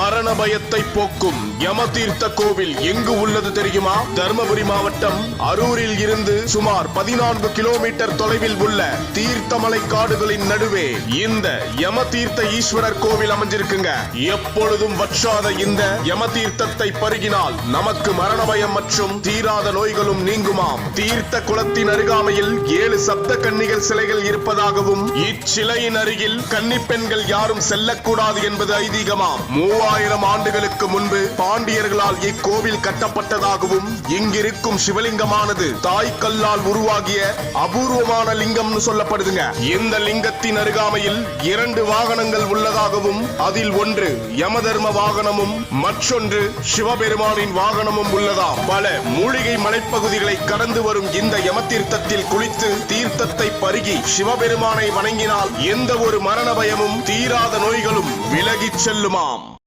மரண பயத்தை போக்கும் யமதீர்த்த கோவில் எங்கு உள்ளது தெரியுமா? தர்மபுரி மாவட்டம் அரூரில் இருந்து சுமார் 14 கிலோமீட்டர் தொலைவில் உள்ள தீர்த்தமலை காடுகளின் நடுவே இந்த யமதீர்த்த ஈஸ்வரர் கோவில் அமைஞ்சிருக்குங்க. எப்பொழுதும் வற்றாத இந்த யமதீர்த்தத்தை பருகினால் நமக்கு மரண பயம் மற்றும் தீராத நோய்களும் நீங்குமாம். தீர்த்த குளத்தின் அருகாமையில் 7 சப்த கன்னிகள் சிலைகள் இருப்பதாகவும் இச்சிலையின் அருகில் கன்னி பெண்கள் யாரும் செல்லக்கூடாது என்பது ஐதீகமாம். 3000 ஆண்டுகளுக்கு முன்பு பாண்டியர்களால் இக்கோவில் கட்டப்பட்டதாகவும் இங்கிருக்கும் சிவலிங்கமானது தாய்க்கல்லால் உருவாகிய அபூர்வமான லிங்கம் சொல்லப்படுதுங்க. இந்த லிங்கத்தின் அருகாமையில் 2 வாகனங்கள் உள்ளதாகவும் அதில் ஒன்று யமதர்ம வாகனமும் மற்றொன்று சிவபெருமானின் வாகனமும் உள்ளதாம். பல மூலிகை மலைப்பகுதிகளை கடந்து வரும் இந்த யமதீர்த்தத்தில் குளித்து தீர்த்தத்தை பருகி சிவபெருமானை வணங்கினால் எந்த ஒரு மரண பயமும் தீராத நோய்களும் விலகிச் செல்லுமாம்.